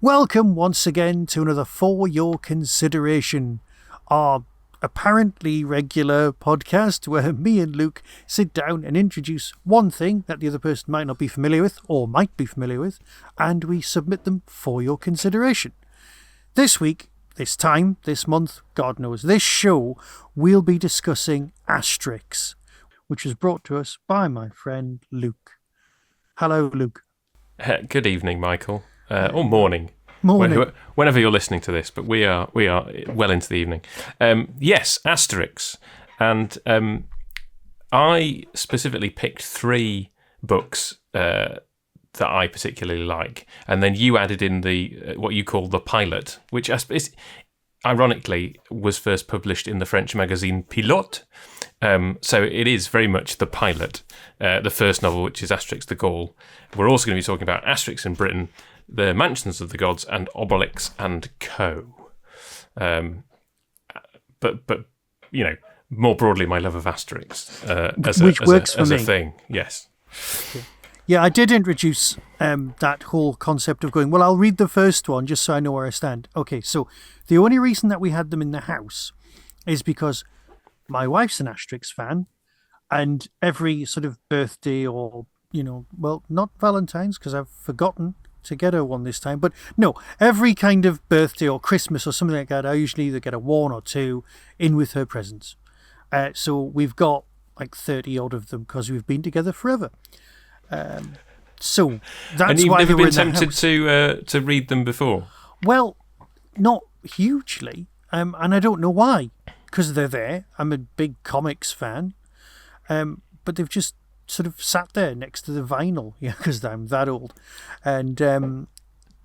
Welcome once again to another For Your Consideration, our apparently regular podcast where me and Luke sit down and introduce one thing that the other person might not be familiar with or might be familiar with, and we submit them for your consideration. This week, this time, this month, God knows, this show, we'll be discussing Asterix, which was brought to us by my friend Luke. Hello, Luke. Good evening, Michael. Or morning. Morning. Whenever you're listening to this, but we are well into the evening. Yes, Asterix. And I specifically picked 3 books that I particularly like. And then you added in the what you call the pilot, which is, ironically was first published in the French magazine Pilote. So it is very much the pilot, the first novel, which is Asterix the Gaul. We're also going to be talking about Asterix in Britain, the Mansions of the Gods, and Obelix and Co. But you know, more broadly, my love of Asterix as a thing. Yes. Yeah, I did introduce that whole concept of going, well, I'll read the first one just so I know where I stand. Okay, so the only reason that we had them in the house is because my wife's an Asterix fan, and every sort of birthday or, well, not Valentine's because I've forgotten to get her one this time, but no, every kind of birthday or Christmas or something like that, I usually either get a 1 or 2 in with her presents. So we've got like 30 odd of them because we've been together forever. So that's and you've why never they were been in the tempted to read them before? Well, not hugely, and I don't know why, because they're there. I'm a big comics fan, but they've just sort of sat there next to the vinyl, because I'm that old, and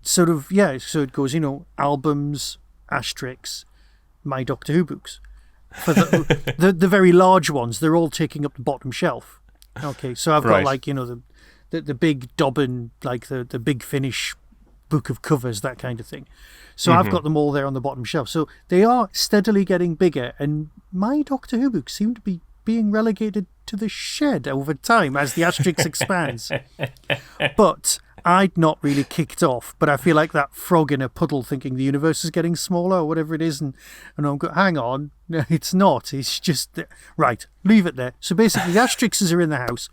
so it goes, albums, Asterix, my Doctor Who books. For the very large ones, they're all taking up the bottom shelf. Okay, so I've got like, the big Dobbin, like the big Finish book of covers, that kind of thing. So I've got them all there on the bottom shelf. So they are steadily getting bigger, and my Doctor Who books seem to be being relegated to the shed over time as the Asterix expands. But I'd not really kicked off, but I feel like that frog in a puddle thinking the universe is getting smaller or whatever it is, and I'm going, hang on, no, it's not, it's just, right, leave it there. So basically the Asterixes are in the house.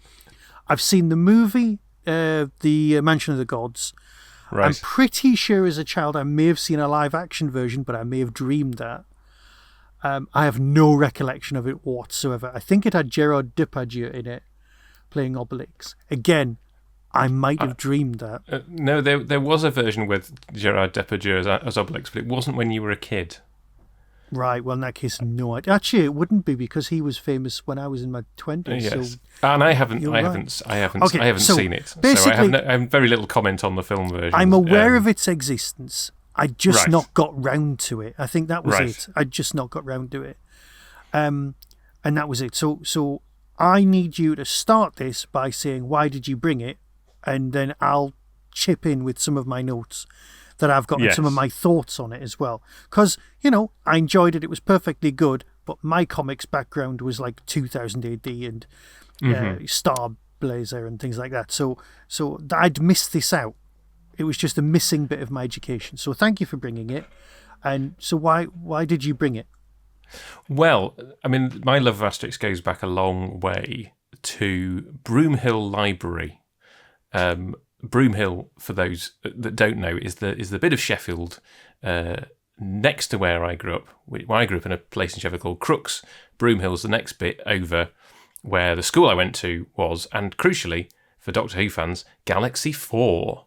I've seen the movie, the Mansion of the Gods. Right. I'm pretty sure as a child I may have seen a live action version, but I may have dreamed that. I have no recollection of it whatsoever. I think it had Gerard Depardieu in it, playing Obelix. Again, I might have dreamed that. No, there was a version with Gerard Depardieu as Obelix, but it wasn't when you were a kid. Right, well, in that case, no. Actually, it wouldn't be because he was famous when I was in my 20s. Yes, so and I haven't seen it. So I have very little comment on the film version. I'm aware of its existence. I just not got round to it. I think that was it. I just not got round to it. And that was it. So I need you to start this by saying, why did you bring it? And then I'll chip in with some of my notes that I've got and some of my thoughts on it as well. Because, I enjoyed it. It was perfectly good. But my comics background was like 2000 AD and Star Blazer and things like that. So I'd missed this out. It was just a missing bit of my education. So thank you for bringing it. And so why did you bring it? Well, I mean, my love of Asterix goes back a long way to Broomhill Library. Broomhill, for those that don't know, is the bit of Sheffield next to where I grew up. I grew up in a place in Sheffield called Crooks. Broomhill's the next bit over where the school I went to was, and crucially for Doctor Who fans, Galaxy 4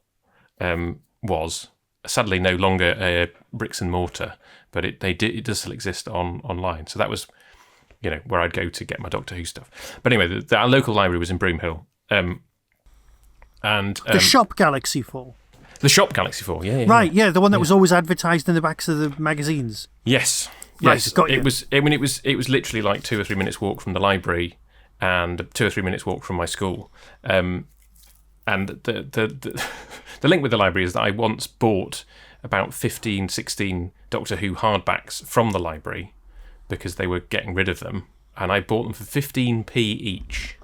was. Sadly no longer bricks and mortar, but it does still exist online. So that was, where I'd go to get my Doctor Who stuff. But anyway, our local library was in Broomhill. And the shop Galaxy 4. The shop Galaxy 4, yeah. Right, yeah, the one that was always advertised in the backs of the magazines. Yes. Right, yes. got you. It was literally like 2 or 3 minutes walk from the library and 2 or 3 minutes walk from my school. And the link with the library is that I once bought about 15, 16 Doctor Who hardbacks from the library because they were getting rid of them, and I bought them for 15p each.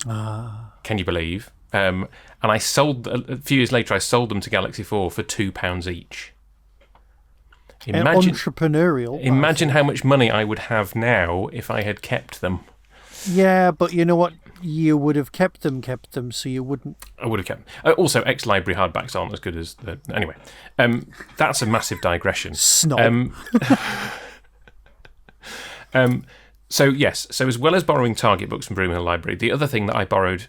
Can you believe? And I sold a few years later. I sold them to Galaxy 4 for £2 each. Entrepreneurial. Imagine how much money I would have now if I had kept them. Yeah, but you know what? You would have kept them, so you wouldn't. I would have kept them. Also, ex-library hardbacks aren't as good as the... Anyway, that's a massive digression. Snob. So, yes. So, as well as borrowing Target books from Broomhill Library, the other thing that I borrowed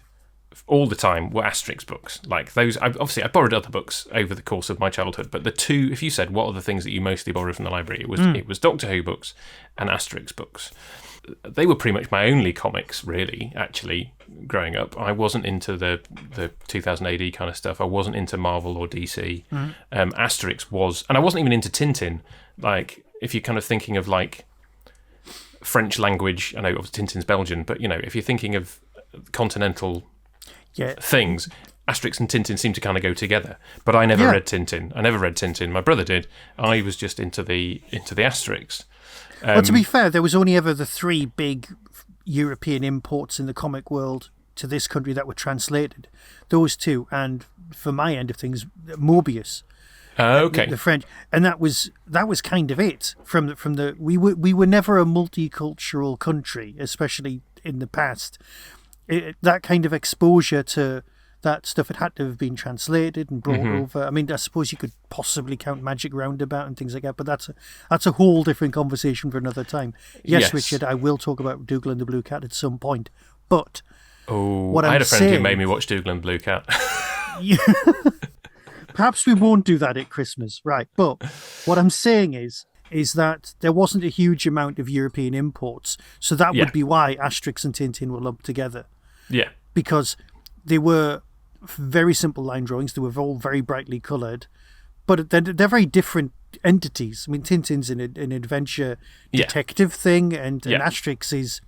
all the time were Asterix books. Like those... I borrowed other books over the course of my childhood, but the two... If you said, what are the things that you mostly borrowed from the library? It was Doctor Who books and Asterix books. They were pretty much my only comics, really, actually, growing up. I wasn't into the 2000 AD kind of stuff. I wasn't into Marvel or DC. Asterix was... And I wasn't even into Tintin. Like, if you're kind of thinking of, like, French language... I know, obviously, Tintin's Belgian, but, you know, if you're thinking of continental things, Asterix and Tintin seem to kind of go together. But I never read Tintin. I never read Tintin. My brother did. I was just into the Asterix. Well, to be fair, there was only ever the three big European imports in the comic world to this country that were translated. Those two, and for my end of things, Mobius. Okay. The French, and that was kind of it. We were never a multicultural country, especially in the past. That kind of exposure to that stuff had to have been translated and brought over. I mean, I suppose you could possibly count Magic Roundabout and things like that, but that's a whole different conversation for another time. Yes, Richard, I will talk about Dougal and the Blue Cat at some point, but I had a friend who made me watch Dougal and the Blue Cat. Perhaps we won't do that at Christmas, right? But what I'm saying is that there wasn't a huge amount of European imports, so that would be why Asterix and Tintin were lumped together. Yeah, because they were very simple line drawings. They were all very brightly coloured, but they're very different entities. I mean, Tintin's an adventure detective thing, and Asterix is...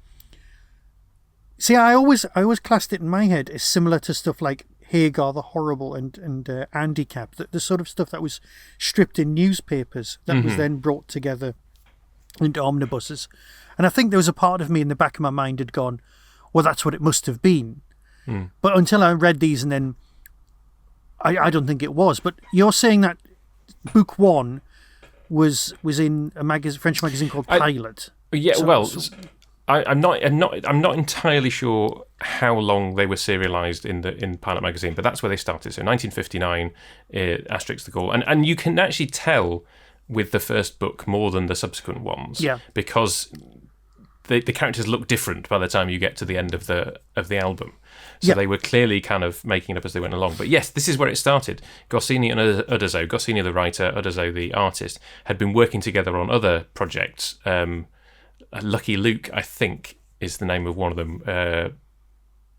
See, I always classed it in my head as similar to stuff like Hagar the Horrible and Handicap, the sort of stuff that was stripped in newspapers that was then brought together into omnibuses. And I think there was a part of me in the back of my mind had gone, well, that's what it must have been. But until I read these, and then I don't think it was. But you're saying that book one was in a French magazine called Pilot. I'm not entirely sure how long they were serialized in Pilot magazine, but that's where they started. So 1959, Asterix the Gaul, and you can actually tell with the first book more than the subsequent ones, because the characters look different by the time you get to the end of the album. So they were clearly kind of making it up as they went along. But yes, this is where it started. Goscinny and Uderzo, Goscinny the writer, Uderzo the artist, had been working together on other projects. Lucky Luke, I think, is the name of one of them.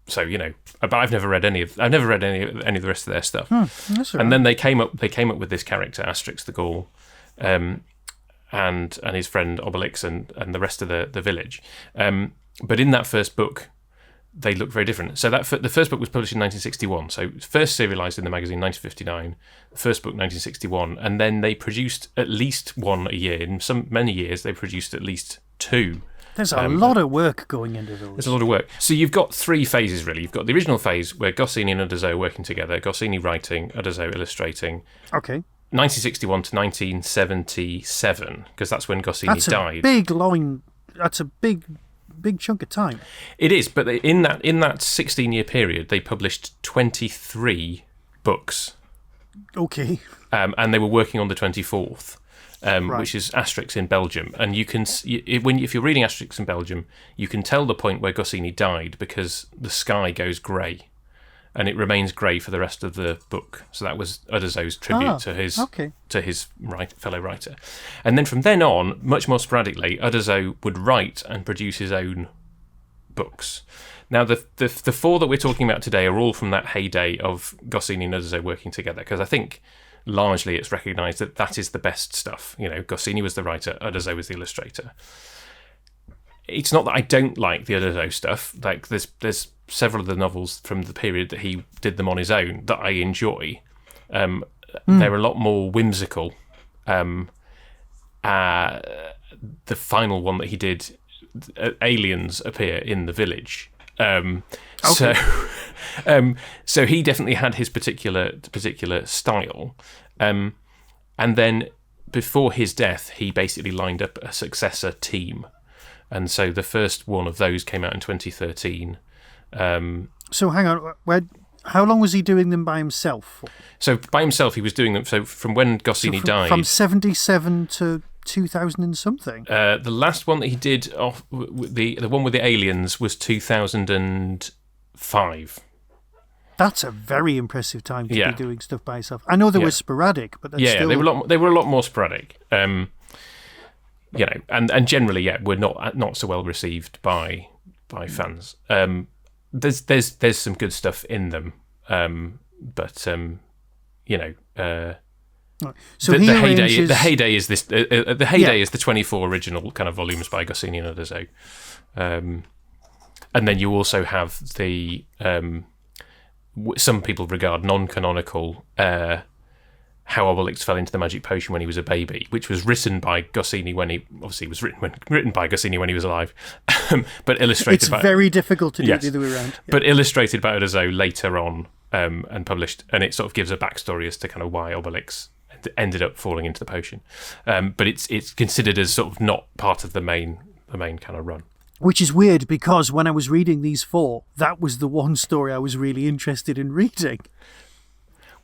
So, you know, but I've never read any of the rest of their stuff. That's right. And then they came up with this character, Asterix the Gaul, and his friend Obelix and the rest of the village. But in that first book, they look very different. So the first book was published in 1961. So first serialized in the magazine 1959, the first book 1961, and then they produced at least one a year. In many years, they produced at least two. There's a lot of work going into those. There's a lot of work. So you've got three phases, really. You've got the original phase where Goscinny and Uderzo are working together, Goscinny writing, Uderzo illustrating. Okay. 1961 to 1977, because that's when Goscinny died. That's a big chunk of time. It is, but in that 16-year period, they published 23 books. Okay. And they were working on the 24th. Which is Asterix in Belgium, and you can if you're reading Asterix in Belgium, you can tell the point where Goscinny died because the sky goes grey, and it remains grey for the rest of the book. So that was Uderzo's tribute to his fellow writer, and then from then on, much more sporadically, Uderzo would write and produce his own books. Now, the four that we're talking about today are all from that heyday of Goscinny and Uderzo working together, because I think largely it's recognised that is the best stuff. You know, Goscinny was the writer, Uderzo was the illustrator. It's not that I don't like the Uderzo stuff. Like, there's several of the novels from the period that he did them on his own that I enjoy. They're a lot more whimsical. The final one that he did, aliens appear in the village, So, so he definitely had his particular style, and then before his death, he basically lined up a successor team, and so the first one of those came out in 2013. So hang on, how long was he doing them by himself? So by himself, he was doing them. So from when Goscinny died, from 77 to 2000 and something. The last one that he did, the one with the aliens, was 2005. That's a very impressive time to be doing stuff by yourself. I know they were sporadic, but that's still... they were a lot more sporadic. And generally, were not so well received by fans. There's some good stuff in them, but So the heyday is this. The heyday is the 24 original kind of volumes by Goscinny and Uderzo, and then you also have the some people regard non-canonical How Obelix Fell into the Magic Potion When He Was a Baby, which was written by Goscinny when he was alive, but illustrated. It's very difficult to do it the other way around. Yeah. But illustrated by Uderzo later on and published, and it sort of gives a backstory as to kind of why Obelix ended up falling into the potion. But it's considered as sort of not part of the main kind of run. Which is weird because when I was reading these four, that was the one story I was really interested in reading.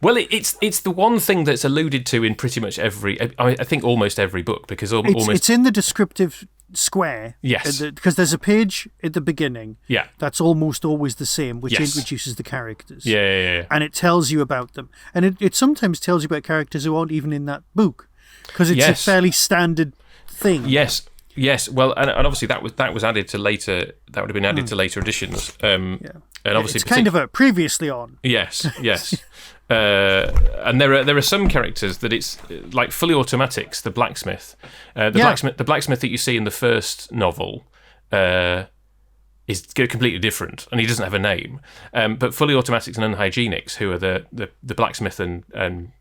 Well, it's the one thing that's alluded to in pretty much every, I think almost every book, because it's in the descriptive square. Yes. Because there's a page at the beginning that's almost always the same, which introduces the characters. Yeah. And it tells you about them. And it sometimes tells you about characters who aren't even in that book, because it's a fairly standard thing. Yes. Well, and obviously that was added to later. That would have been added to later editions. And obviously it's kind of a previously on. Yes. And there are some characters that it's like Fully Automatics, the blacksmith. The blacksmith that you see in the first novel is completely different, and he doesn't have a name. But Fully Automatics and Unhygienics, who are the blacksmith and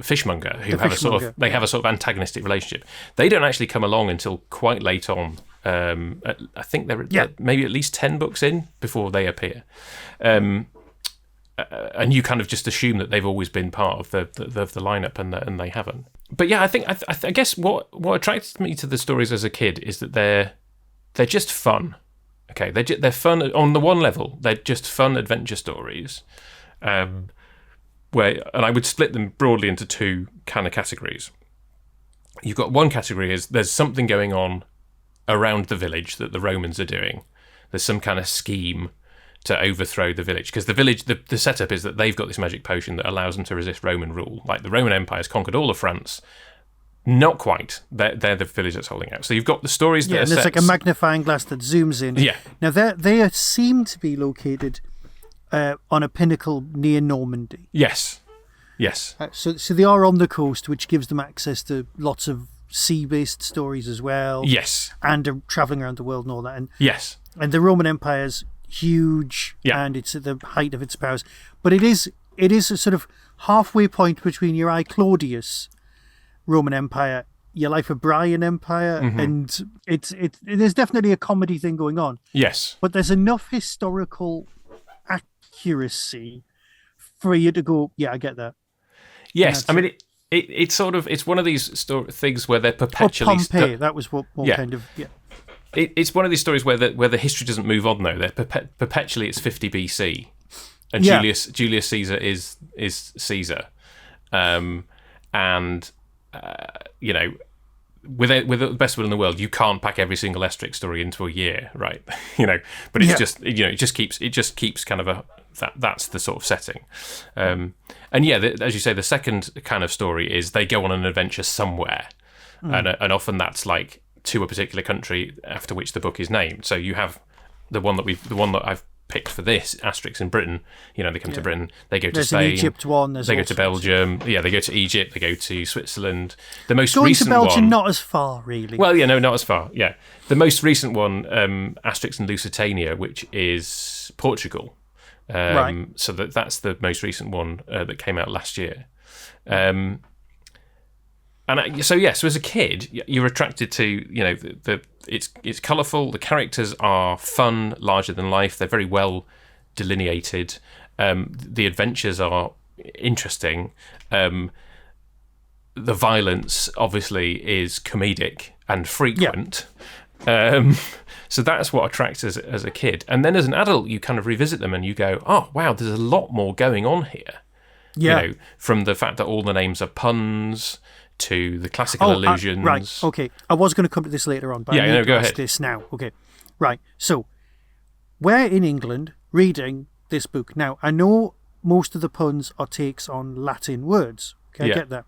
fishmonger, who have a sort of antagonistic relationship. They don't actually come along until quite late on. I think they're maybe at least 10 books in before they appear. And you kind of just assume that they've always been part of the lineup, and they haven't. But yeah, I guess what attracted me to the stories as a kid is that they're just fun. Okay, they're fun on the one level. They're just fun adventure stories, and I would split them broadly into two kind of categories. You've got one category is there's something going on around the village that the Romans are doing. There's some kind of scheme to overthrow the village, because the setup is that they've got this magic potion that allows them to resist Roman rule. Like the Roman Empire has conquered all of France. Not quite. They're the village that's holding out. So you've got the stories that are there's set... like a magnifying glass that zooms in. Yeah. Now they seem to be located on a pinnacle near Normandy. Yes. So they are on the coast, which gives them access to lots of sea-based stories as well. Yes. And are travelling around the world and all that. And, yes. And the Roman Empire's huge, and it's at the height of its powers. But it is a sort of halfway point between your I Claudius Roman Empire, your Life of Brian Empire, and there's definitely a comedy thing going on. Yes. But there's enough historical accuracy for you to go, yeah, I get that. Yes, I mean, it's sort of, it's one of these things where they're perpetually... Pompeii, that was what kind of... Yeah. It's one of these stories where the history doesn't move on, though. They're perpetually, it's 50 BC, and Julius Caesar is Caesar, and with the best will in the world, you can't pack every single Asterix story into a year, right? But it's just it just keeps kind of that's the sort of setting, and as you say, the second kind of story is they go on an adventure somewhere, and often that's like to a particular country after which the book is named. So you have the one that I've picked for this, Asterix in Britain. They come to Britain, they go to Spain. There's an Egypt one. They go to Belgium. Yeah, they go to Egypt. They go to Switzerland. The most going recent to Belgium, one, not as far, really. Well, no, not as far. Yeah, the most recent one, Asterix in Lusitania, which is Portugal. Right. So that's the most recent one that came out last year. So as a kid, you're attracted to the it's colourful. The characters are fun, larger than life. They're very well delineated. The adventures are interesting. The violence obviously is comedic and frequent. So that's what attracts us as a kid. And then as an adult, you kind of revisit them and you go, oh, wow, there's a lot more going on here. Yeah. You know, from the fact that all the names are puns to the classical allusions. Right, okay. I was going to come to this later on, but I need to ask this now. Okay, right. So, we're in England reading this book. Now, I know most of the puns are takes on Latin words. Okay, I get that.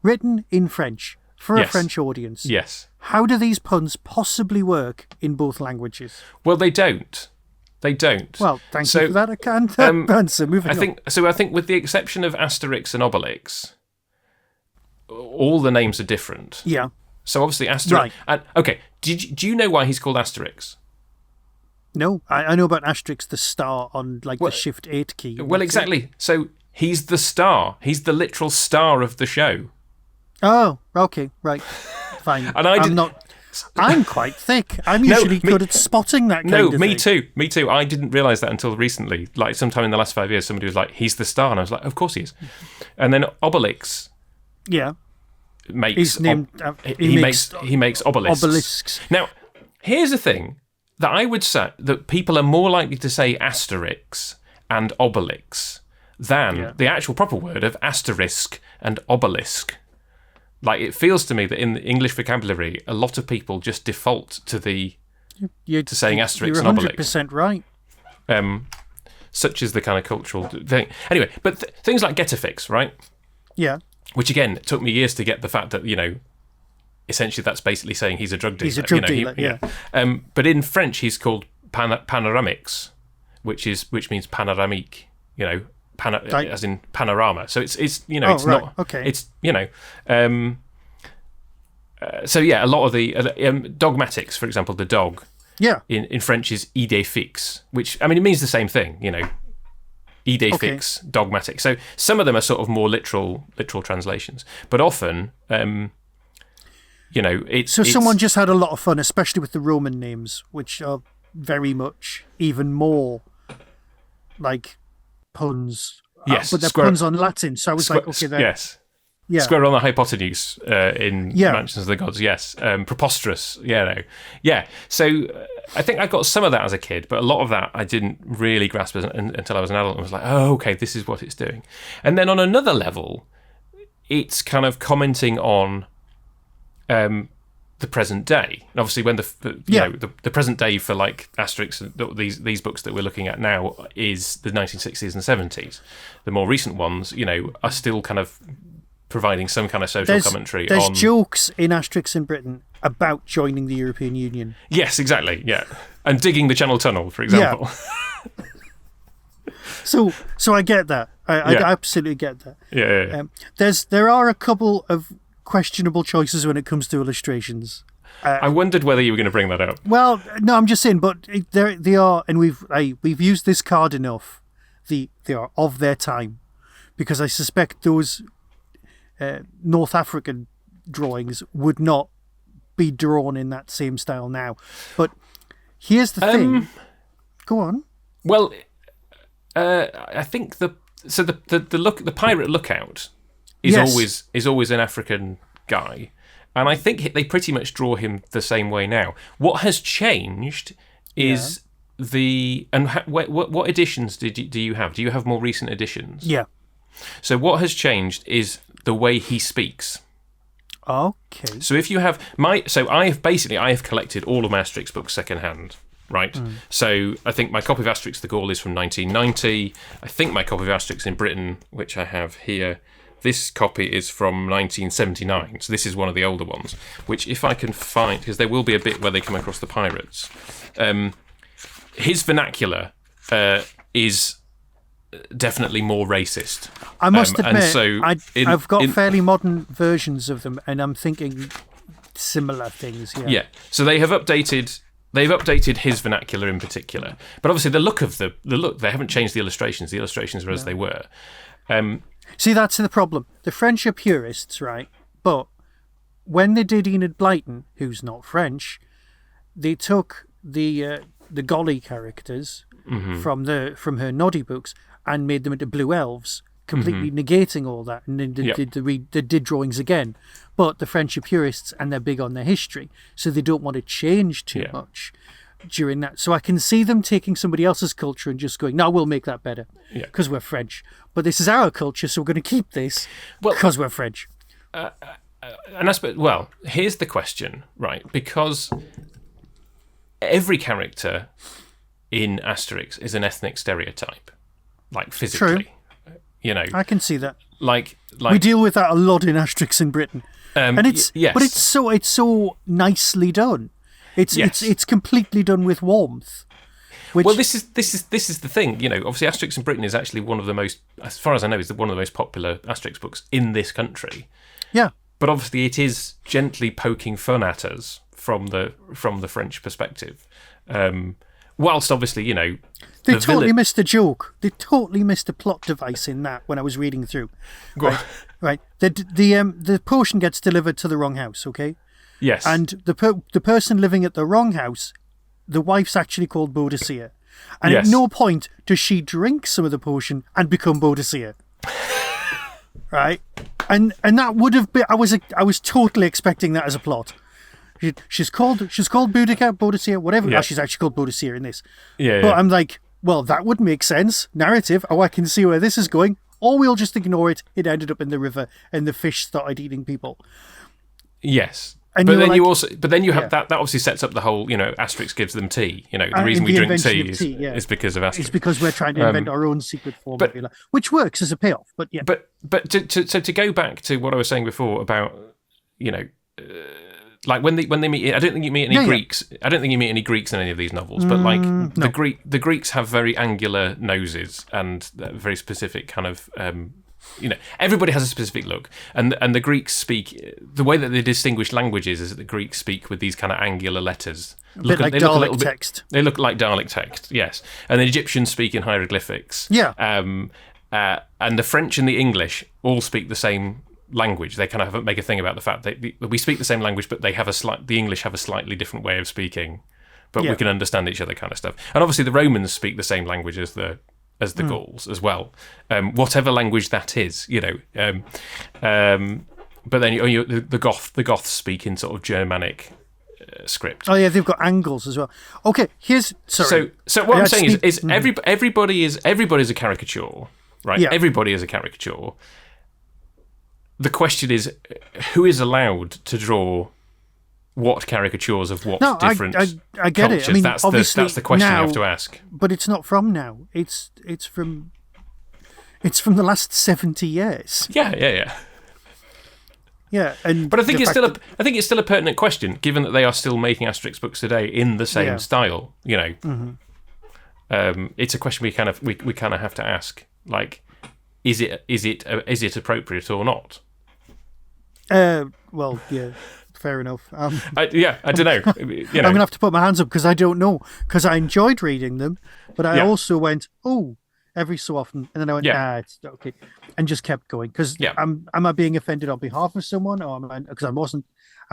Written in French for a French audience. Yes. How do these puns possibly work in both languages? Well, they don't. They don't. Well, thank you for that. I can't answer. Moving on. I think with the exception of Asterix and Obelix, all the names are different. Yeah. So obviously Asterix... Right. And, okay, do you know why he's called Asterix? No, I know about Asterix, the star on the Shift 8 key. Well, exactly. So he's the star. He's the literal star of the show. Oh, okay, right. Fine. And I'm quite thick. I'm usually good at spotting that kind of thing. Me too. I didn't realise that until recently. Like sometime in the last 5 years, somebody was like, he's the star. And I was like, of course he is. And then Obelix... Yeah. Makes He's named, he makes obelisks. Obelisks. Now, here's the thing that I would say that people are more likely to say Asterix and Obelix than the actual proper word of asterisk and obelisk. Like, it feels to me that in the English vocabulary, a lot of people just default to saying Asterix and Obelix. You're 100% right. Such is the kind of cultural thing. Anyway, but things like Getafix, right? Yeah. Which, again, took me years to get the fact that, essentially that's basically saying he's a drug dealer. He's a drug dealer, yeah. But in French, he's called Panoramix, which means panoramique, as in panorama. So it's not... Okay. It's, so, yeah, a lot of the... dogmatics, for example, the dog, in French is idée fixe, which, it means the same thing, idée fixe, dogmatic. So some of them are sort of more literal translations, but often, it's... So someone just had a lot of fun, especially with the Roman names, which are very much even more like puns. Yes. But they're puns on Latin, so I was like, okay, yes. Yeah. Square on the hypotenuse in Mansions of the Gods, yes. Preposterous, yeah. So I think I got some of that as a kid, but a lot of that I didn't really grasp until I was an adult and was like, oh, okay, this is what it's doing. And then on another level, it's kind of commenting on the present day. And obviously, when the present day for like Asterix and these books that we're looking at now is the 1960s and 70s. The more recent ones, are still kind of providing some kind of social commentary. There's jokes in Asterix in Britain about joining the European Union. Yes, exactly, yeah. And digging the Channel Tunnel, for example. Yeah. So I get that. I absolutely get that. Yeah. There are a couple of questionable choices when it comes to illustrations. I wondered whether you were going to bring that up. Well, no, I'm just saying, but they are, and we've used this card enough. They are of their time, because I suspect those North African drawings would not be drawn in that same style now. But here's the thing. Go on. Well, I think the pirate lookout is always an African guy, and I think they pretty much draw him the same way now. What has changed is what editions do you have? Do you have more recent editions? Yeah. So what has changed is the way he speaks. Okay. So if you have I have collected all of my Asterix books secondhand, right? So I think my copy of Asterix the Gaul is from 1990. I think my copy of Asterix in Britain, which I have here, this copy is from 1979. So this is one of the older ones, which if I can find, because there will be a bit where they come across the pirates. His vernacular is definitely more racist. I must admit, so I've got fairly modern versions of them, and I'm thinking similar things. Yeah. Yeah. So they have updated. They've updated his vernacular in particular, but obviously the look they haven't changed the illustrations. The illustrations are as they were. See, that's the problem. The French are purists, right? But when they did Enid Blyton, who's not French, they took the Golly characters from her Noddy books and made them into blue elves, completely negating all that, and then they did drawings again. But the French are purists and they're big on their history, so they don't want to change too much during that. So I can see them taking somebody else's culture and just going, no, we'll make that better because we're French. But this is our culture, so we're going to keep this because we're French. And I suppose, well, here's the question, right? Because every character in Asterix is an ethnic stereotype, like physically. True. You know, I can see that. Like we deal with that a lot in Asterix in Britain, and but it's so nicely done. It's completely done with warmth. Well, this is the thing. You know, obviously, Asterix in Britain is actually one of the most, as far as I know, is one of the most popular Asterix books in this country. Yeah. But obviously, it is gently poking fun at us from the French perspective. Whilst obviously, you know, they totally missed a joke. They totally missed a plot device in that when I was reading through. Right. The potion gets delivered to the wrong house. Okay. Yes. And the person living at the wrong house, the wife's actually called Boadicea, and at no point does she drink some of the potion and become Boadicea. Right. And that would have been. I was totally expecting that as a plot. She's called Boadicea, whatever. Yeah. She's actually called Boadicea in this. Yeah. But I'm like, well, that would make sense. Narrative. Oh, I can see where this is going. Or we'll just ignore it. It ended up in the river, and the fish started eating people. Yes. And but then you have that obviously sets up the whole, you know, Asterix gives them tea. You know, the reason we drink tea is because of Asterix. It's because we're trying to invent our own secret formula, which works as a payoff. But yeah. But to go back to what I was saying before about, you know, like when they meet, I don't think you meet any Greeks. Yeah. I don't think you meet any Greeks in any of these novels. But like the Greeks have very angular noses and very specific kind of. You know, everybody has a specific look, and the Greeks speak. The way that they distinguish languages is that the Greeks speak with these kind of angular letters. They look Dalek text. They look like Dalek text, yes. And the Egyptians speak in hieroglyphics. Yeah. And the French and the English all speak the same language. They kind of make a thing about the fact that we speak the same language, but the English have a slightly different way of speaking, but we can understand each other, kind of stuff. And obviously, the Romans speak the same language as the Gauls as well, whatever language that is, you know. But then the Goths speak in sort of Germanic script. Oh yeah, they've got angles as well. Okay, sorry. So what I'm saying is everybody's a caricature, right? Yeah. Everybody is a caricature. The question is, who is allowed to draw what caricatures of what different I get cultures? It. I mean, that's the question you have to ask. But it's not from now. It's from the last 70 years. Yeah. Yeah, but I think it's still a pertinent question, given that they are still making Asterix books today in the same style. You know, it's a question we kind of have to ask. Like, is it appropriate or not? Well, yeah. Fair enough. I don't know. You know. I'm going to have to put my hands up because I don't know. Because I enjoyed reading them, but I also went, oh, every so often. And then I went, it's okay. And just kept going. Because am I being offended on behalf of someone? Or am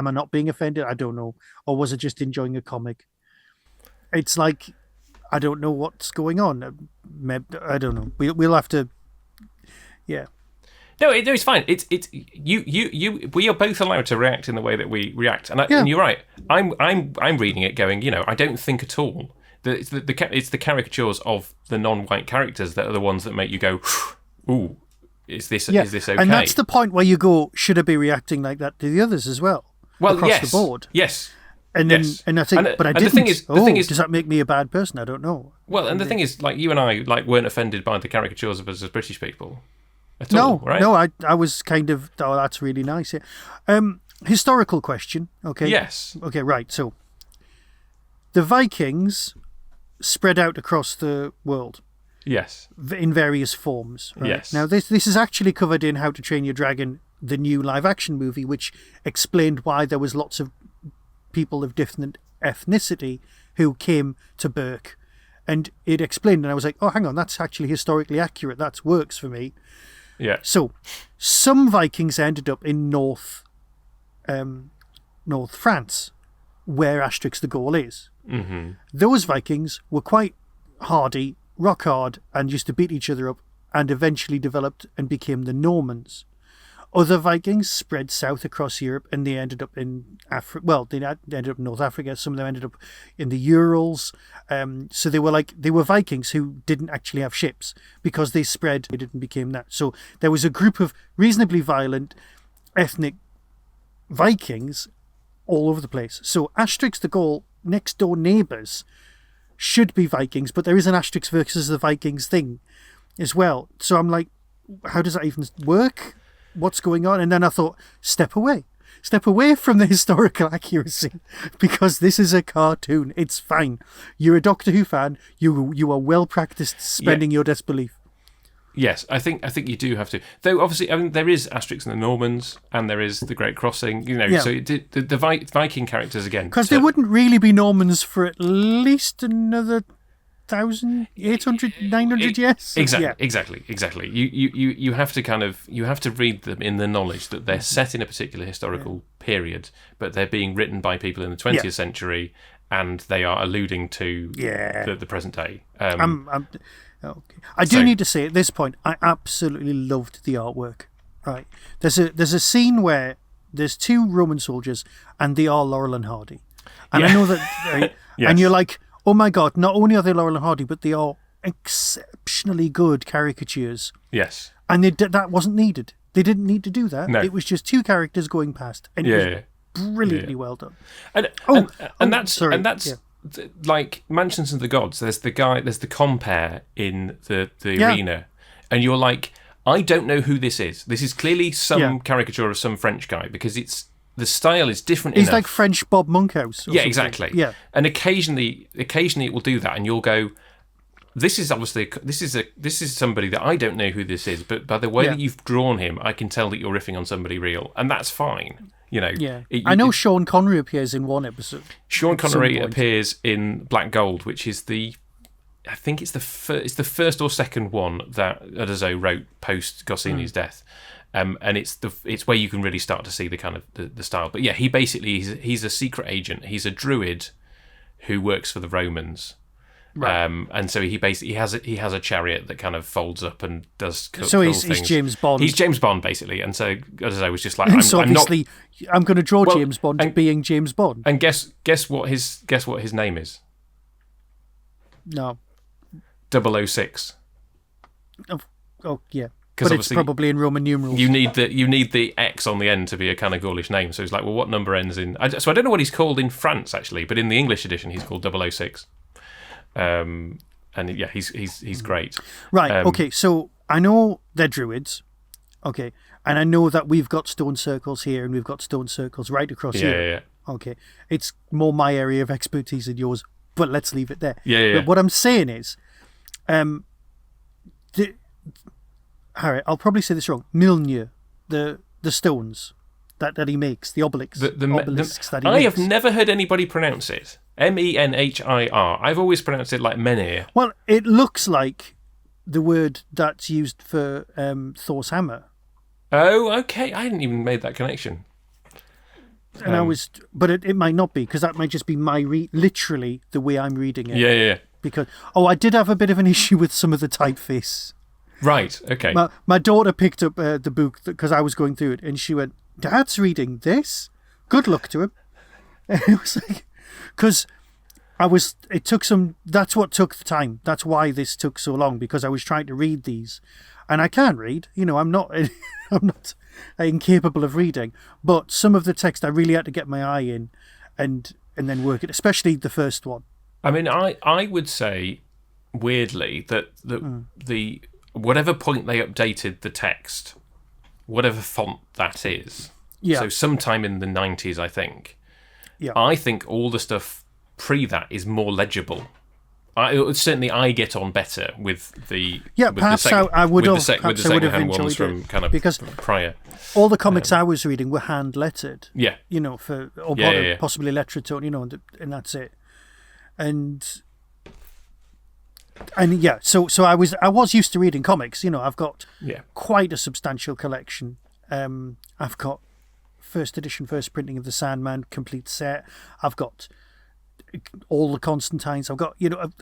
I not being offended? I don't know. Or was I just enjoying a comic? It's like, I don't know what's going on. I don't know. We'll have to, yeah. No, it's fine. It's you. We are both allowed to react in the way that we react, and you're right. I'm reading it, going, you know, I don't think at all that it's the caricatures of the non-white characters that are the ones that make you go, ooh, is this okay? And that's the point where you go, should I be reacting like that to the others as well? Well, across the board, yes. And then, and I think, but I didn't. The thing is, does that make me a bad person? I don't know. Well, and the thing is, like, you and I weren't offended by the caricatures of us as British people. No, I was kind of, that's really nice. Historical question, okay? Yes. Okay, right. So, the Vikings spread out across the world. Yes. In various forms. Right? Yes. Now, this is actually covered in How to Train Your Dragon, the new live-action movie, which explained why there was lots of people of different ethnicity who came to Berk. And it explained, and I was like, oh, hang on, that's actually historically accurate. That works for me. Yeah. So, some Vikings ended up in North France, where Asterix the Gaul is. Mm-hmm. Those Vikings were quite hardy, rock hard, and used to beat each other up, and eventually developed and became the Normans. Other Vikings spread south across Europe, and they ended up in Africa. Well, they ended up in North Africa. Some of them ended up in the Urals. So they were Vikings who didn't actually have ships because they spread. They didn't become that. So there was a group of reasonably violent ethnic Vikings all over the place. So Asterix the Gaul, next door neighbours, should be Vikings, but there is an Asterix versus the Vikings thing as well. So I'm like, how does that even work? What's going on? And then I thought, step away from the historical accuracy, because this is a cartoon. It's fine. You're a Doctor Who fan. You are well practiced spending your disbelief. Yes, I think you do have to. Though obviously, I mean, there is Asterix and the Normans, and there is the Great Crossing. So the Viking characters again, because they wouldn't really be Normans for at least another 1,800, 900 years. Exactly. You have to read them in the knowledge that they're set in a particular historical period, but they're being written by people in the 20th century, and they are alluding to the present day. Okay. I do need to say at this point, I absolutely loved the artwork. Right, there's a scene where there's two Roman soldiers, and they are Laurel and Hardy, and I know that, and you're like, oh my God! Not only are they Laurel and Hardy, but they are exceptionally good caricatures. Yes, and that wasn't needed. They didn't need to do that. No. It was just two characters going past, and it was brilliantly well done. And that's. Like Mansions of the Gods, there's the compere in the arena, and you're like, I don't know who this is. This is clearly some caricature of some French guy, because the style is different. He's enough. like French Bob Monkhouse. Yeah, exactly. Yeah, and occasionally it will do that, and you'll go, this is somebody that I don't know who this is, but by the way that you've drawn him, I can tell that you're riffing on somebody real, and that's fine. I know Sean Connery appears in one episode. Sean Connery appears in Black Gold, which is I think it's the first or second one that Uderzo wrote post Goscinny's death, and it's where you can really start to see the kind of the style. But yeah, he's a secret agent. He's a druid who works for the Romans. Right. And so he basically has a chariot that kind of folds up and does cool things. He's James Bond. He's James Bond basically, and so as I was just like, I'm going to draw James Bond being James Bond. And guess what his name is? No. 006. Oh yeah. But it's probably in Roman numerals. You need the X on the end to be a kind of Gaulish name. So it's like, well, what number ends in? So I don't know what he's called in France actually, but in the English edition he's called 006. And yeah, he's great. Right. Okay. So I know they're druids. Okay, and I know that we've got stone circles here, and we've got stone circles right across here. Yeah. Okay, it's more my area of expertise than yours, but let's leave it there. Yeah. But what I'm saying is, Harry, I'll probably say this wrong. Milnir, the stones that he makes, the obelisks that he makes. I have never heard anybody pronounce it. Menhir. I've always pronounced it like Menhir. Well, it looks like the word that's used for Thor's hammer. Oh, okay. I hadn't even made that connection. And but it might not be, because that might just be literally the way I'm reading it. Yeah. Because I did have a bit of an issue with some of the typeface. Right. Okay. My daughter picked up the book because I was going through it, and she went, "Dad's reading this. Good luck to him." And it was like, because it took some. That's what took the time. That's why this took so long, because I was trying to read these, and I can't read. I'm not incapable of reading. But some of the text I really had to get my eye in, and then work it. Especially the first one. I mean, I would say weirdly that the whatever point they updated the text, whatever font that is. Yeah. So sometime in the 90s, I think. Yeah. I think all the stuff pre that is more legible. Certainly, I get on better with the perhaps I would have ones from kind of because prior. All the comics I was reading were hand lettered. Yeah. Possibly lettered, and that's it. And yeah, so I was used to reading comics. I've got quite a substantial collection. I've got first edition, first printing of the Sandman complete set. I've got all the Constantines. I've got,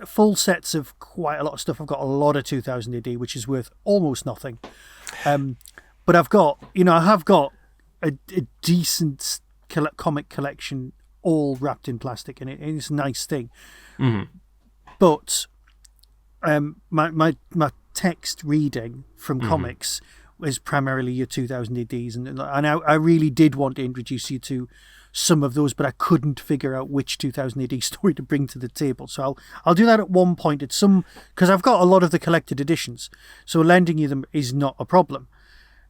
full sets of quite a lot of stuff. I've got a lot of 2000 AD, which is worth almost nothing. But I've got, I have got a decent comic collection all wrapped in plastic, and it's a nice thing. Mm-hmm. But my text reading from comics is primarily your 2000 ADs, and I really did want to introduce you to some of those, but I couldn't figure out which 2000 AD story to bring to the table. So I'll do that at one point at some, because I've got a lot of the collected editions, so lending you them is not a problem.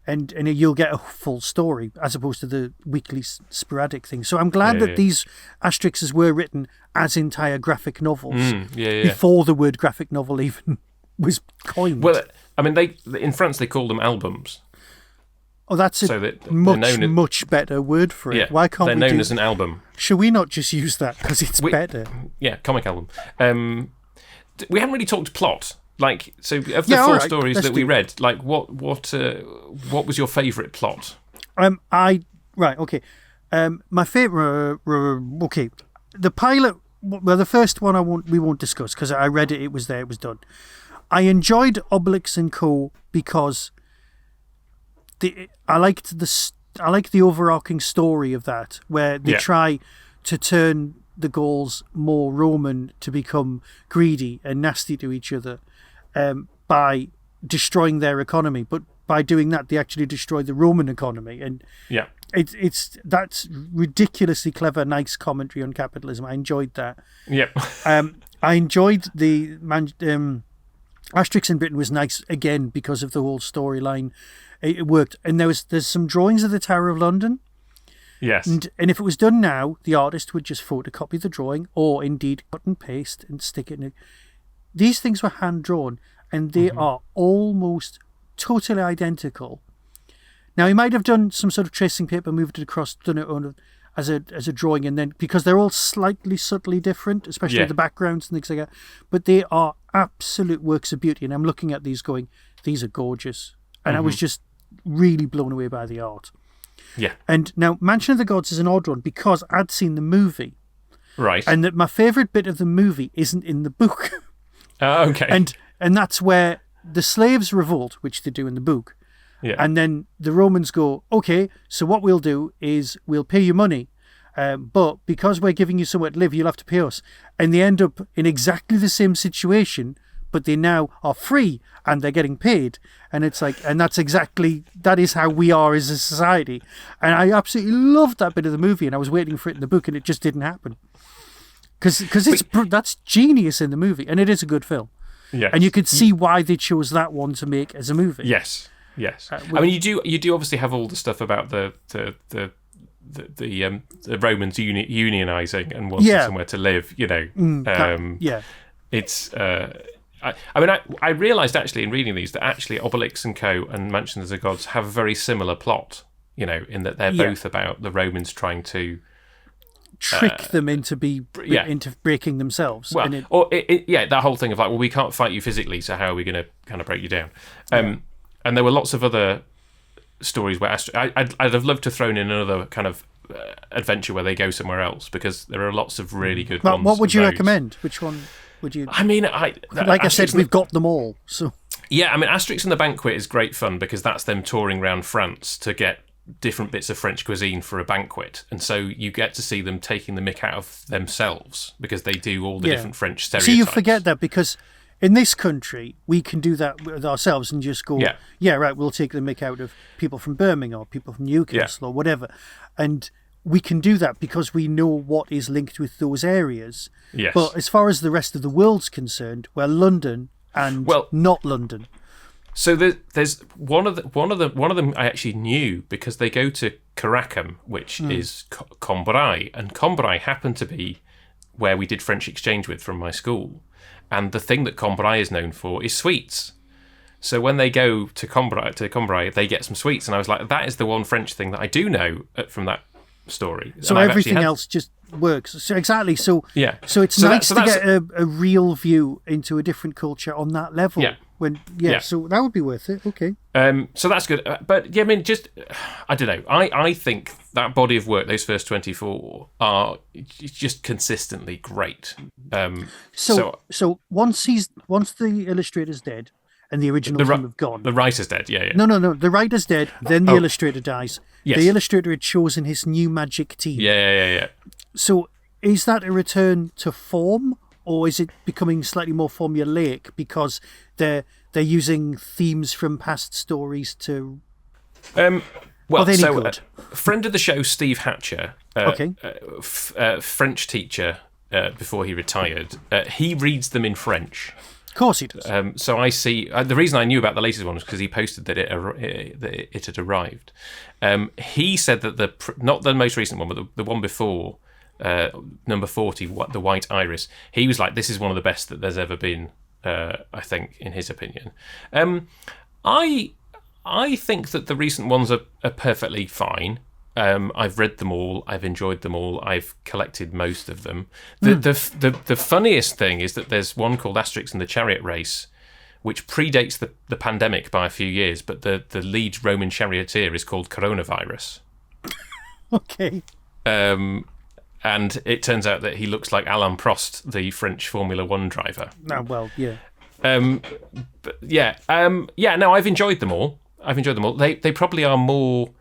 And you'll get a full story as opposed to the weekly sporadic thing. So I'm glad that these Asterixes were written as entire graphic novels before the word graphic novel even was coined. Well, I mean, in France they call them albums. Oh, that's a much better word for it. Yeah, Why can't they're we known as an album? Should we not just use that because it's better? Yeah, comic album. We haven't really talked plot. Like, so of the four stories that we read, like what was your favourite plot? My favourite. Okay, the pilot. Well, the first one we won't discuss because I read it. It was there. It was done. I enjoyed Obelix and Co. because I liked the overarching story of that, where they try to turn the Gauls more Roman to become greedy and nasty to each other. By destroying their economy, but by doing that, they actually destroy the Roman economy, and that's ridiculously clever, nice commentary on capitalism. I enjoyed that. Yep. I enjoyed the Asterix in Britain was nice again because of the whole storyline. It worked, and there's some drawings of the Tower of London. Yes. And if it was done now, the artist would just photocopy the drawing, or indeed cut and paste and stick it in. These things were hand-drawn, and they are almost totally identical. Now, he might have done some sort of tracing paper, moved it across, done it as a drawing, and then, because they're all slightly subtly different, especially the backgrounds and things like that, but they are absolute works of beauty, and I'm looking at these going, these are gorgeous. And I was just really blown away by the art. Yeah. And now, Mansion of the Gods is an odd one, because I'd seen the movie. Right. And that my favourite bit of the movie isn't in the book. Okay. And that's where the slaves revolt, which they do in the book. Yeah. And then the Romans go, okay, so what we'll do is we'll pay you money, but because we're giving you somewhere to live, you'll have to pay us. And they end up in exactly the same situation, but they now are free and they're getting paid. And it's like, and that is how we are as a society. And I absolutely loved that bit of the movie, and I was waiting for it in the book, and it just didn't happen. Because that's genius in the movie, and it is a good film. Yes. And you could see why they chose that one to make as a movie. Yes. I mean, you do obviously have all the stuff about the Romans unionizing and wanting somewhere to live. It's. I realised actually in reading these that actually Obelix and Co. and Mansion of the Gods have a very similar plot. In that they're both about the Romans trying to trick them into breaking themselves. Well, that whole thing of like, well, we can't fight you physically, so how are we going to kind of break you down? And there were lots of other stories where I'd have loved to thrown in another kind of adventure where they go somewhere else, because there are lots of really good ones. What would you recommend? Which one would you? I mean, I said, we've got them all. So yeah, I mean, Asterix and the Banquet is great fun because that's them touring around France to get different bits of French cuisine for a banquet, and so you get to see them taking the mick out of themselves because they do all the different French stereotypes. See, you forget that because in this country we can do that with ourselves and just go, right, we'll take the mick out of people from Birmingham or people from Newcastle or whatever, and we can do that because we know what is linked with those areas. Yes. But as far as the rest of the world's concerned, we're London and not London. So there's one of them I actually knew because they go to Caracas, which is Combray, and Combray happened to be where we did French exchange with from my school, and the thing that Combray is known for is sweets. So when they go to Combray, they get some sweets, and I was like, that is the one French thing that I do know from that story. So everything else just works. So exactly. So it's nice to get a real view into a different culture on that level. Yeah. Yeah. So that would be worth it. Okay. So that's good. But yeah, I mean, I don't know. I think that body of work, those first 24, are just consistently great. So once the illustrator's dead and the original team have gone, the writer's dead. Yeah. No. The writer's dead. Then the illustrator dies. Yes. The illustrator had chosen his new magic team. Yeah. So is that a return to form, or is it becoming slightly more formulaic because they're using themes from past stories to? Well, are they so good? Friend of the show, Steve Hatcher, French teacher before he retired, he reads them in French. Of course he does. So I see. The reason I knew about the latest one was because he posted that it had arrived. He said that not the most recent one, but the one before, number 40, the White Iris. He was like, this is one of the best that there's ever been. I think, in his opinion, I think that the recent ones are perfectly fine. I've read them all. I've enjoyed them all. I've collected most of them. The funniest thing is that there's one called Asterix and the Chariot Race, which predates the pandemic by a few years, but the lead Roman charioteer is called Coronavirus. Okay. And it turns out that he looks like Alain Prost, the French Formula One driver. Oh, well, yeah. No, I've enjoyed them all. They probably are more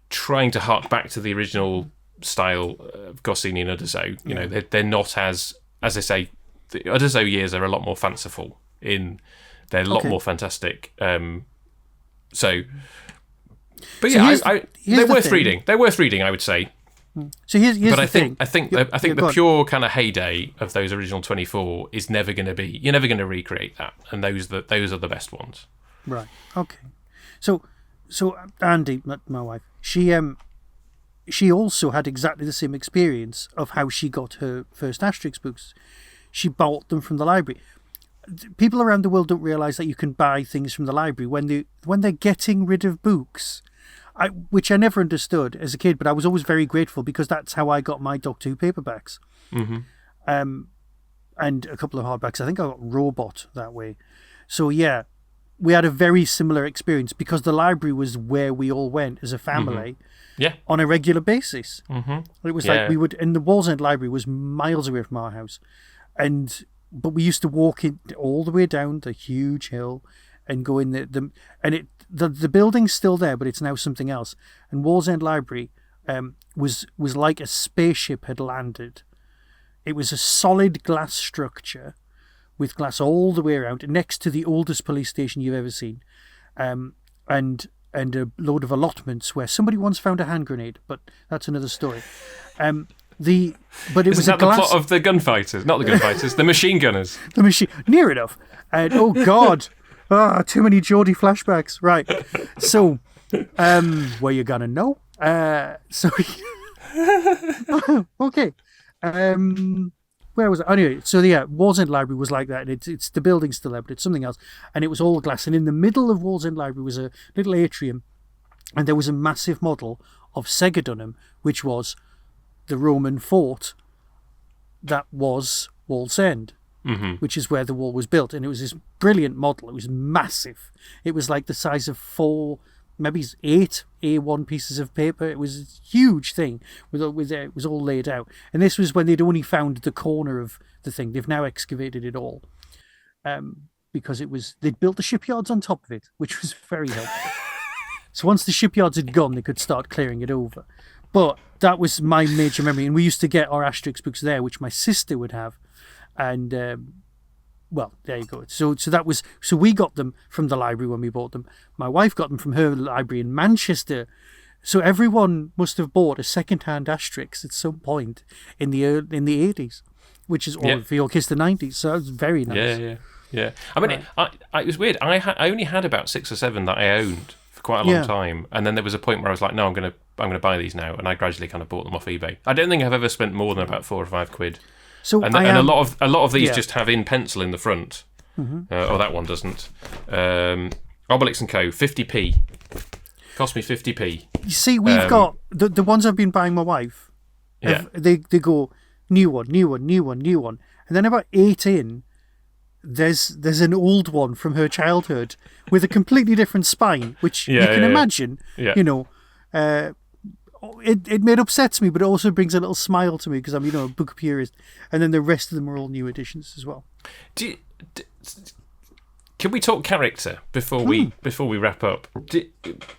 trying to hark back to the original style of Goscinny and Uderzo. You know, they're not as I say, the Uderzo years are a lot more fanciful. They're a lot more fantastic. But yeah, they're worth reading. They're worth reading, I would say. So here's the thing. I think the pure kind of heyday of those original 24 is never going to be. You're never going to recreate that, and those are the best ones. Right. Okay. So Andy, my wife, she also had exactly the same experience of how she got her first Asterix books. She bought them from the library. People around the world don't realise that you can buy things from the library when they're getting rid of books. Which I never understood as a kid, but I was always very grateful because that's how I got my Doctor Who paperbacks. Mm-hmm. And a couple of hardbacks. I think I got Robot that way. So yeah, we had a very similar experience because the library was where we all went as a family on a regular basis. Mm-hmm. It was like we would, and the Wallsend Library was miles away from our house. But we used to walk in all the way down the huge hill and go in the building's still there, but it's now something else. And Wallsend Library was like a spaceship had landed. It was a solid glass structure with glass all the way around, next to the oldest police station you've ever seen, and a load of allotments where somebody once found a hand grenade, but that's another story. But it was the plot of the gunfighters, not the gunfighters, the machine gunners. Near enough. And oh God. Too many Geordie flashbacks. Right. So, were you gonna know? Okay. Where was it? Anyway, so yeah, Wallsend Library was like that. It's the building's still there, but it's something else. And it was all glass. And in the middle of Wallsend Library was a little atrium, and there was a massive model of Segedunum, which was the Roman fort that was Wallsend. Mm-hmm. Which is where the wall was built. And it was this brilliant model. It was massive. It was like the size of 4, maybe 8 A1 pieces of paper. It was a huge thing. It was all laid out. And this was when they'd only found the corner of the thing. They've now excavated it all. Because they'd built the shipyards on top of it, which was very helpful. So once the shipyards had gone, they could start clearing it over. But that was my major memory. And we used to get our Asterix books there, which my sister would have. And well, there you go. So we got them from the library when we bought them. My wife got them from her library in Manchester. So everyone must have bought a second-hand Asterix at some point in the 80s, which is or for your case the 90s. So it was very nice. Yeah. I mean, it was weird. I only had about 6 or 7 that I owned for quite a long time, and then there was a point where I was like, no, I'm gonna buy these now, and I gradually kind of bought them off eBay. I don't think I've ever spent more than about 4 or 5 quid. So and a lot of these just have in pencil in the front. Mm-hmm. That one doesn't. Obelix and Co. 50p. Cost me 50p. You see, we've got the ones I've been buying my wife. They go new one, and then about 8 in, there's an old one from her childhood with a completely different spine, which you can imagine. Yeah. You know, it upsets me, but it also brings a little smile to me because I'm a book purist, and then the rest of them are all new editions as well. Can we talk character before we wrap up?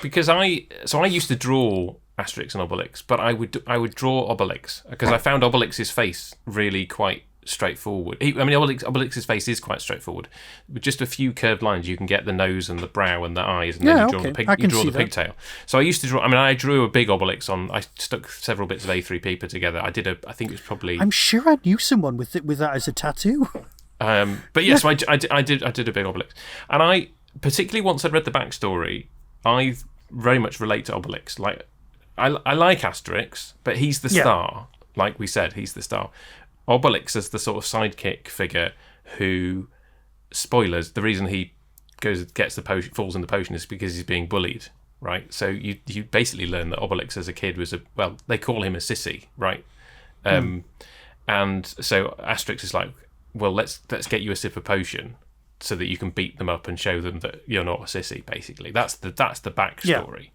Because I used to draw Asterix and Obelix, but I would draw Obelix because I found Obelix's face really quite straightforward. Obelix's face is quite straightforward. With just a few curved lines, you can get the nose and the brow and the eyes, and then you draw the pigtail. So I used to draw. I drew a big Obelix on. I stuck several bits of A3 paper together. I think it was probably. I'm sure I knew someone with that as a tattoo. But yes, I did a big Obelix, and I particularly once I'd read the backstory, I very much relate to Obelix. Like I like Asterix, but he's the star. Like we said, he's the star. Obelix is the sort of sidekick figure who, spoilers, the reason he gets the potion, falls in the potion is because he's being bullied, right? So you basically learn that Obelix as a kid was they call him a sissy, right? And so Asterix is like, well, let's get you a sip of potion so that you can beat them up and show them that you're not a sissy, basically. That's the backstory. Yeah.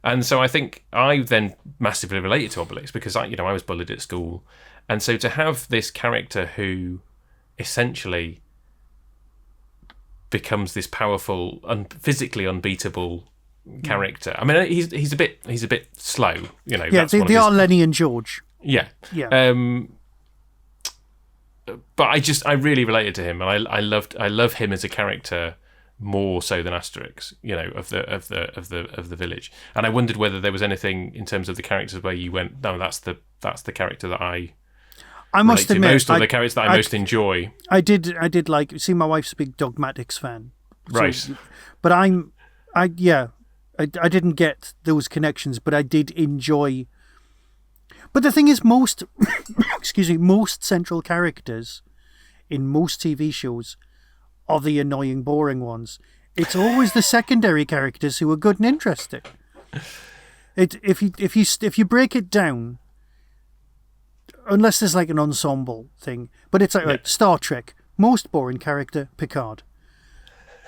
And so I think I then massively related to Obelix because I was bullied at school. And so to have this character who essentially becomes this powerful, physically unbeatable character. I mean, he's a bit slow, Yeah, they are Lenny and George. Yeah. Yeah. But I really related to him, and I love him as a character more so than Asterix, of the village. And I wondered whether there was anything in terms of the characters where you went, no, that's the character that I must admit, most of the characters that I most enjoy. I did like. See, my wife's a big Dogmatics fan, right? But I didn't get those connections, but I did enjoy. But the thing is, most central characters in most TV shows are the annoying, boring ones. It's always the secondary characters who are good and interesting. If you break it down, unless there's like an ensemble thing, but it's like Star Trek, most boring character, Picard,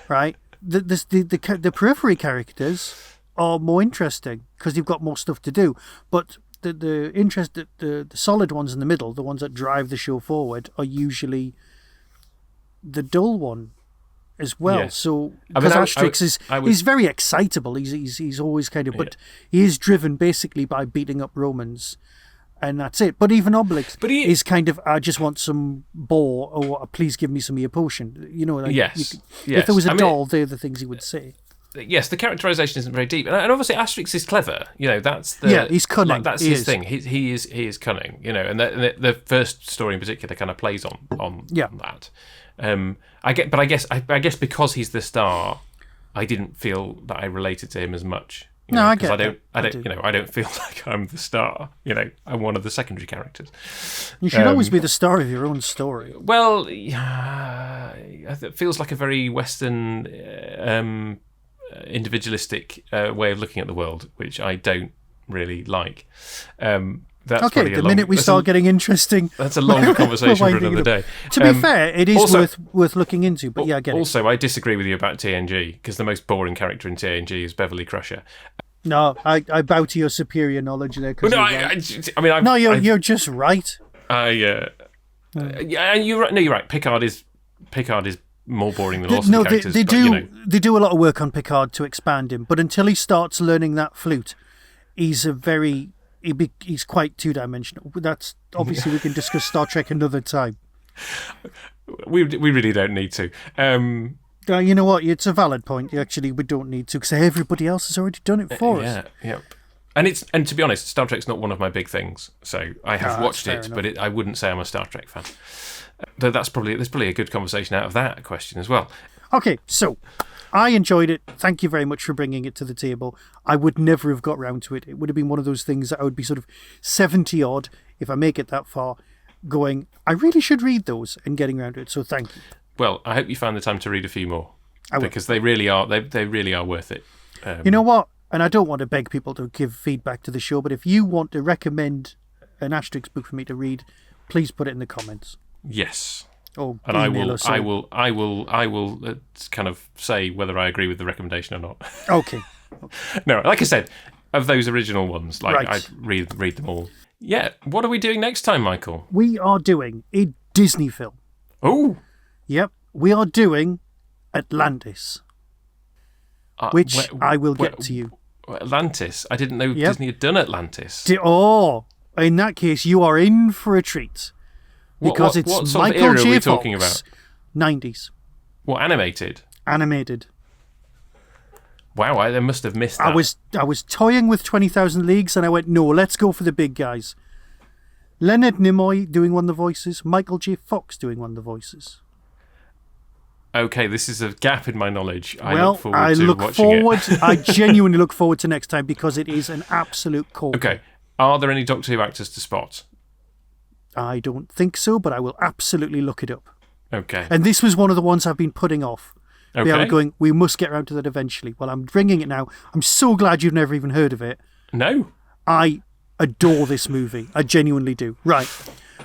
right? The periphery characters are more interesting because you've got more stuff to do, but the solid ones in the middle, the ones that drive the show forward, are usually the dull one as well. Yeah. So because Asterix he's very excitable. He's always kind of, but he is driven basically by beating up Romans, and that's it. But even Obelix is kind of, I just want some boar, or please give me some of your potion. If there was a doll, they're the things he would say. Yes, the characterization isn't very deep, and obviously Asterix is clever. He's cunning. Like, that's his thing. He is cunning. And the first story in particular kind of plays on that. I guess because he's the star, I didn't feel that I related to him as much. I don't feel like I'm the star. I'm one of the secondary characters. You should always be the star of your own story. Well, it feels like a very Western. Individualistic way of looking at the world, which I don't really like. That's okay, the minute we start getting interesting... That's a longer conversation for another day. To be fair, it is also, worth looking into, but I get it. Also, I disagree with you about TNG, because the most boring character in TNG is Beverly Crusher. No, I bow to your superior knowledge there. Well, you're just right. You're right. Picard is more boring than lots of characters. They do a lot of work on Picard to expand him, but until he starts learning that flute, he's quite two-dimensional. That's obviously we can discuss Star Trek another time. We really don't need to. You know what? It's a valid point. Actually, we don't need to because everybody else has already done it for us. Yeah. And to be honest, Star Trek's not one of my big things. So I have watched it, but I wouldn't say I'm a Star Trek fan. But there's probably a good conversation out of that question as well. Okay, so I enjoyed it. Thank you very much for bringing it to the table. I would never have got round to it. It would have been one of those things that I would be sort of 70 odd if I make it that far, going, I really should read those and getting around to it. So thank you. Well, I hope you find the time to read a few more because they really are. They really are worth it. You know what? And I don't want to beg people to give feedback to the show, but if you want to recommend an Asterix book for me to read, please put it in the comments. Yes. Oh, and I email will, us I all. will, I will, I will kind of say whether I agree with the recommendation or not. Okay. No, like I said, of those original ones, like Right. I'd read them all. Yeah. What are we doing next time, Michael? We are doing a Disney film. Oh, Yep. We are doing Atlantis, which I will get to you. Atlantis. I didn't know Yep. Disney had done Atlantis. In that case, you are in for a treat. Because it's what sort Michael of era J. are we Fox, talking about? 90s, What, animated? animated. Wow, I must have missed that. I was toying with 20,000 Leagues, and I went, no, let's go for the big guys. Leonard Nimoy doing one of the voices, Michael J. Fox doing one of the voices. Okay, this is a gap in my knowledge. I Well, look forward to watching it. I genuinely look forward to next time because it is an absolute corker. Okay, are there any Doctor Who actors to spot? I don't think so, but I will absolutely look it up. Okay. And this was one of the ones I've been putting off. Okay. They are going, we must get around to that eventually. Well, I'm bringing it now. I'm so glad you've never even heard of it. No. I adore this movie. I genuinely do. Right.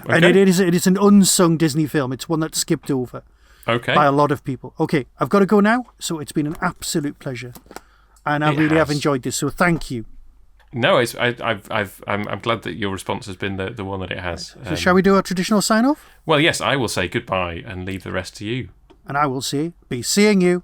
Okay. And it is an unsung Disney film. It's one that's skipped over Okay. by a lot of people. Okay, I've got to go now. So it's been an absolute pleasure. And I really have enjoyed this. So thank you. No, I'm glad that your response has been the one that it has. So shall we do our traditional sign-off? Well, yes, I will say goodbye and leave the rest to you. And I will say, be seeing you